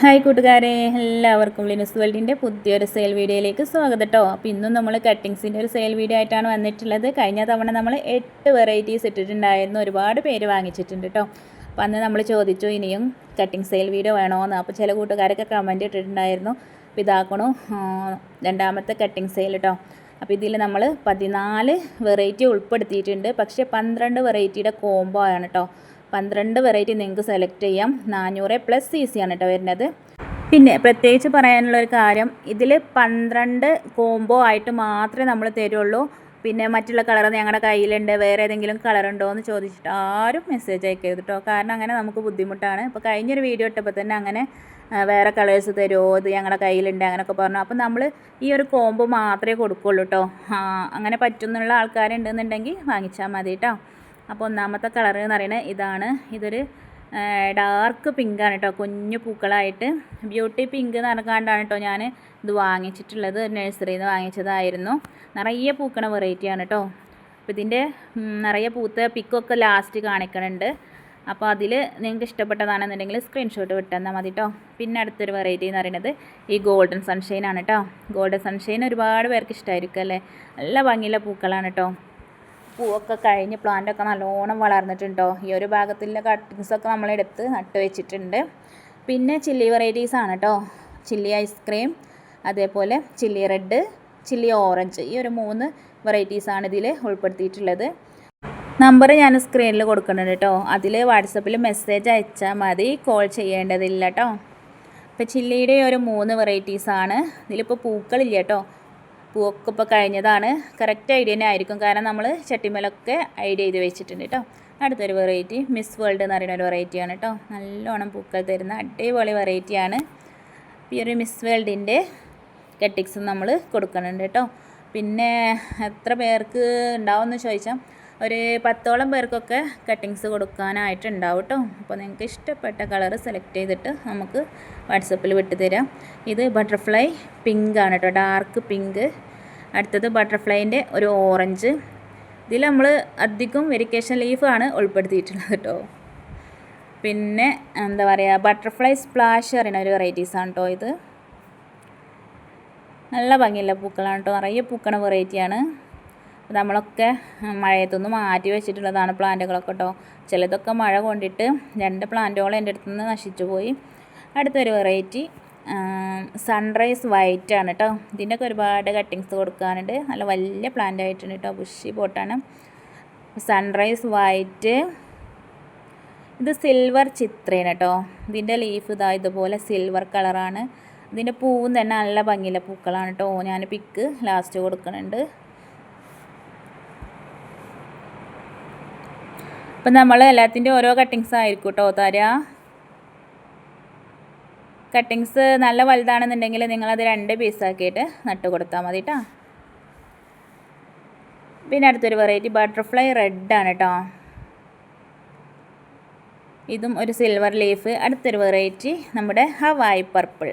Hi കൂട്ടുകാരെ, എല്ലാവർക്കും ലിനുസ് വേൾഡിൻ്റെ പുതിയൊരു സെയിൽ വീഡിയോയിലേക്ക് സ്വാഗതം കേട്ടോ. അപ്പോൾ ഇന്നും നമ്മൾ കട്ടിങ്സിൻ്റെ ഒരു സെയിൽ വീഡിയോ ആയിട്ടാണ് വന്നിട്ടുള്ളത്. കഴിഞ്ഞ തവണ നമ്മൾ 8 വെറൈറ്റീസ് ഇട്ടിട്ടുണ്ടായിരുന്നു. ഒരുപാട് പേര് വാങ്ങിച്ചിട്ടുണ്ട് കേട്ടോ. അപ്പോൾ അന്ന് നമ്മൾ ചോദിച്ചു ഇനിയും കട്ടിങ് സെയിൽ വീഡിയോ വേണോയെന്ന്. അപ്പോൾ ചില കൂട്ടുകാരൊക്കെ കമൻറ്റ് ഇട്ടിട്ടുണ്ടായിരുന്നു. അപ്പോൾ ഇതാക്കണു രണ്ടാമത്തെ കട്ടിങ് സെയിൽ കേട്ടോ. അപ്പോൾ ഇതിൽ നമ്മൾ 14 വെറൈറ്റി ഉൾപ്പെടുത്തിയിട്ടുണ്ട്. പക്ഷേ 12 വെറൈറ്റിയുടെ കോംബോ ആണ് കേട്ടോ. 12 വെറൈറ്റി നിങ്ങൾക്ക് സെലക്ട് ചെയ്യാം. 400 പ്ലസ് CC ആണ് കേട്ടോ വരുന്നത്. പിന്നെ പ്രത്യേകിച്ച് പറയാനുള്ളൊരു കാര്യം, ഇതിൽ 12 കോംബോ ആയിട്ട് മാത്രമേ നമ്മൾ തരുള്ളൂ. പിന്നെ മറ്റുള്ള കളർ ഞങ്ങളുടെ കയ്യിലുണ്ട്, വേറെ ഏതെങ്കിലും കളർ ഉണ്ടോ എന്ന് ചോദിച്ചിട്ട് ആരും മെസ്സേജ് അയക്കരുത് കേട്ടോ. കാരണം അങ്ങനെ നമുക്ക് ബുദ്ധിമുട്ടാണ്. ഇപ്പോൾ കഴിഞ്ഞൊരു വീഡിയോ ഇട്ടപ്പോൾ തന്നെ അങ്ങനെ വേറെ കളേഴ്സ് തരുമോ, ഇത് ഞങ്ങളുടെ കയ്യിലുണ്ട് അങ്ങനെയൊക്കെ പറഞ്ഞു. അപ്പോൾ നമ്മൾ ഈ ഒരു കോംബോ മാത്രമേ കൊടുക്കുള്ളൂ കേട്ടോ. അങ്ങനെ പറ്റുന്നുള്ള ആൾക്കാരുണ്ടെന്നുണ്ടെങ്കിൽ വാങ്ങിച്ചാൽ മതി കേട്ടോ. അപ്പോൾ ഒന്നാമത്തെ കളർ എന്ന് പറയുന്നത് ഇതാണ്. ഇതൊരു ഡാർക്ക് പിങ്കാണ് കേട്ടോ, കുഞ്ഞു പൂക്കളായിട്ട്. ബ്യൂട്ടി പിങ്ക് എന്ന് പറഞ്ഞാണ്ടാണ് കേട്ടോ ഞാൻ ഇത് വാങ്ങിച്ചിട്ടുള്ളത്. നഴ്സറിയിൽ നിന്ന് വാങ്ങിച്ചതായിരുന്നു. നിറയെ പൂക്കണ വെറൈറ്റിയാണ് കേട്ടോ. അപ്പോൾ ഇതിൻ്റെ നിറയെ പൂത്ത പിക്കൊക്കെ ലാസ്റ്റ് കാണിക്കണുണ്ട്. അപ്പോൾ അതിൽ നിങ്ങൾക്ക് ഇഷ്ടപ്പെട്ടതാണെന്നുണ്ടെങ്കിൽ സ്ക്രീൻഷോട്ട് വിട്ടെന്നാൽ മതി കേട്ടോ. പിന്നെ അടുത്തൊരു വെറൈറ്റി എന്ന് പറയുന്നത് ഈ ഗോൾഡൻ സൺഷൈൻ ആണ് കേട്ടോ. ഗോൾഡൻ സൺഷൈൻ ഒരുപാട് പേർക്ക് ഇഷ്ടമായിരിക്കും അല്ലേ. നല്ല ഭംഗിയുള്ള പൂക്കളാണ് കേട്ടോ. പൂവൊക്കെ കഴിഞ്ഞ് പ്ലാന്റൊക്കെ നല്ലോണം വളർന്നിട്ടുണ്ടോ. ഈ ഒരു ഭാഗത്തുള്ള കട്ടിങ്സൊക്കെ നമ്മളെടുത്ത് നട്ട് വെച്ചിട്ടുണ്ട്. പിന്നെ ചില്ലി വെറൈറ്റീസാണ് കേട്ടോ. ചില്ലി ഐസ്ക്രീം, അതേപോലെ ചില്ലി റെഡ്, ചില്ലി ഓറഞ്ച്, ഈ ഒരു 3 വെറൈറ്റീസാണ് ഇതിൽ ഉൾപ്പെടുത്തിയിട്ടുള്ളത്. നമ്പർ ഞാൻ സ്ക്രീനിൽ കൊടുക്കുന്നുണ്ട് കേട്ടോ. അതിൽ വാട്സപ്പിൽ മെസ്സേജ് അയച്ചാൽ മതി, കോൾ ചെയ്യേണ്ടതില്ല കേട്ടോ. ഇപ്പോൾ ചില്ലിയുടെ ഒരു 3 വെറൈറ്റീസാണ്. ഇതിലിപ്പോൾ പൂക്കളില്ല കേട്ടോ. പൂവൊക്കെ ഇപ്പോൾ കഴിഞ്ഞതാണ്. കറക്റ്റ് ഐഡിയ തന്നെ ആയിരിക്കും, കാരണം നമ്മൾ ചട്ടിമേലൊക്കെ ഐഡിയ ചെയ്ത് വെച്ചിട്ടുണ്ട് കേട്ടോ. അടുത്തൊരു വെറൈറ്റി മിസ് വേൾഡ് എന്ന് പറയുന്ന ഒരു വെറൈറ്റിയാണ് കേട്ടോ. നല്ലോണം പൂക്കൾ തരുന്ന അടിപൊളി വെറൈറ്റിയാണ്. ഈ ഒരു മിസ് വേൾഡിൻ്റെ കട്ടിങ്സും നമ്മൾ കൊടുക്കുന്നുണ്ട് കേട്ടോ. പിന്നെ എത്ര പേർക്ക് ഉണ്ടാവുമെന്ന് ചോദിച്ചാൽ ഒരു 10ഓളം പേർക്കൊക്കെ കട്ടിങ്സ് കൊടുക്കാനായിട്ടുണ്ടാവും കേട്ടോ. അപ്പോൾ നിങ്ങൾക്ക് ഇഷ്ടപ്പെട്ട കളർ സെലക്ട് ചെയ്തിട്ട് നമുക്ക് വാട്സപ്പിൽ വിട്ടു തരാം. ഇത് ബട്ടർഫ്ലൈ പിങ്ക് ആണ് കേട്ടോ, ഡാർക്ക് പിങ്ക്. അടുത്തത് ബട്ടർഫ്ലൈൻ്റെ ഒരു ഓറഞ്ച്. ഇതിൽ നമ്മൾ അധികം വെരിക്കേഷൻ ലീഫാണ് ഉൾപ്പെടുത്തിയിട്ടുള്ളത് കേട്ടോ. പിന്നെ എന്താ പറയുക, ബട്ടർഫ്ലൈ സ്പ്ലാഷ് പറയുന്ന ഒരു വെറൈറ്റീസാണ് കേട്ടോ. ഇത് നല്ല ഭംഗിയുള്ള പൂക്കളാണ് കേട്ടോ. നിറയെ പൂക്കണ വെറൈറ്റിയാണ്. നമ്മളൊക്കെ മഴയത്തൊന്ന് മാറ്റി വെച്ചിട്ടുള്ളതാണ് പ്ലാന്റുകളൊക്കെ കേട്ടോ. ചിലതൊക്കെ മഴ കൊണ്ടിട്ട് 2 പ്ലാന്റുകൾ എൻ്റെ അടുത്ത് നിന്ന് നശിച്ചു പോയി. അടുത്തൊരു വെറൈറ്റി സൺറൈസ് വൈറ്റ് ആണ് കേട്ടോ. ഇതിൻ്റെയൊക്കെ ഒരുപാട് കട്ടിങ്സ് കൊടുക്കാനുണ്ട്. നല്ല വലിയ പ്ലാന്റ് ആയിട്ടുണ്ട് കേട്ടോ, ബുഷി പോട്ടാണ്. Sunrise white. ഇത് സിൽവർ ചിത്രയാണ് കേട്ടോ. ഇതിൻ്റെ ലീഫ് ഇതാ ഇതുപോലെ സിൽവർ കളറാണ്. ഇതിൻ്റെ പൂവും തന്നെ നല്ല ഭംഗിയുള്ള പൂക്കളാണ് കേട്ടോ. ഞാൻ പിക്ക് ലാസ്റ്റ് കൊടുക്കുന്നുണ്ട്. അപ്പം നമ്മൾ എല്ലാത്തിൻ്റെ ഓരോ കട്ടിങ്സ് ആയിരിക്കും കേട്ടോ തരാ. കട്ടിങ്സ് നല്ല വലുതാണെന്നുണ്ടെങ്കിൽ നിങ്ങളത് 2 പീസാക്കിയിട്ട് നട്ട് കൊടുത്താൽ മതി കേട്ടോ. പിന്നെ അടുത്തൊരു വെറൈറ്റി ബട്ടർഫ്ലൈ റെഡ് ആണ് കേട്ടോ. ഇതും ഒരു സിൽവർ ലീഫ്. അടുത്തൊരു വെറൈറ്റി നമ്മുടെ ഹവായ് പർപ്പിൾ.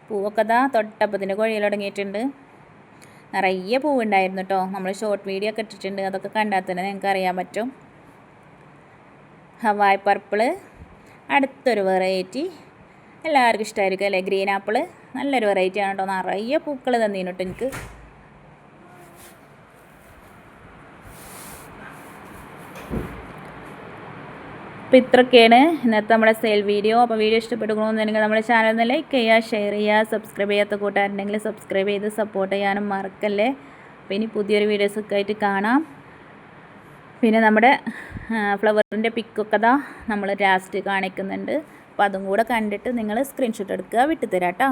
പൂവൊക്കെ ദാ തൊട്ടപ്പത്തിൻ്റെ കൊഴിയിൽ തുടങ്ങിയിട്ടുണ്ട്. നിറയെ പൂവുണ്ടായിരുന്നു കേട്ടോ. നമ്മൾ ഷോർട്ട് വീഡിയോ ഒക്കെ ഇട്ടിട്ടുണ്ട്, അതൊക്കെ കണ്ടാൽ തന്നെ നിങ്ങൾക്ക് അറിയാൻ പറ്റും. Hawaii purple. അടുത്തൊരു വെറൈറ്റി എല്ലാവർക്കും ഇഷ്ടമായിരിക്കും അല്ലേ, ഗ്രീൻ ആപ്പിൾ. നല്ലൊരു വെറൈറ്റി ആണ് കേട്ടോ. നിറയെ പൂക്കൾ തന്നീന് കേട്ടോ എനിക്ക്. അപ്പോൾ ഇത്രയൊക്കെയാണ് ഇന്നത്തെ നമ്മുടെ സെയിൽ വീഡിയോ. അപ്പോൾ വീഡിയോ ഇഷ്ടപ്പെടുകയാണെന്നുണ്ടെങ്കിൽ നമ്മുടെ ചാനൽ ഒന്ന് ലൈക്ക് ചെയ്യുക, ഷെയർ ചെയ്യുക. സബ്സ്ക്രൈബ് ചെയ്യാത്ത കൂട്ടുകാരുണ്ടെങ്കിൽ സബ്സ്ക്രൈബ് ചെയ്ത് സപ്പോർട്ട് ചെയ്യാനും മറക്കല്ലേ. അപ്പോൾ ഇനി പുതിയൊരു വീഡിയോസൊക്കെ ആയിട്ട് കാണാം. പിന്നെ നമ്മുടെ ഫ്ലവറിൻ്റെ പിക്കൊക്കെ ദാ നമ്മൾ ലാസ്റ്റ് കാണിക്കുന്നുണ്ട്. അപ്പോൾ അതും കൂടെ കണ്ടിട്ട് നിങ്ങൾ സ്ക്രീൻഷോട്ട് എടുക്കുക, വിട്ടുതരാം കേട്ടോ.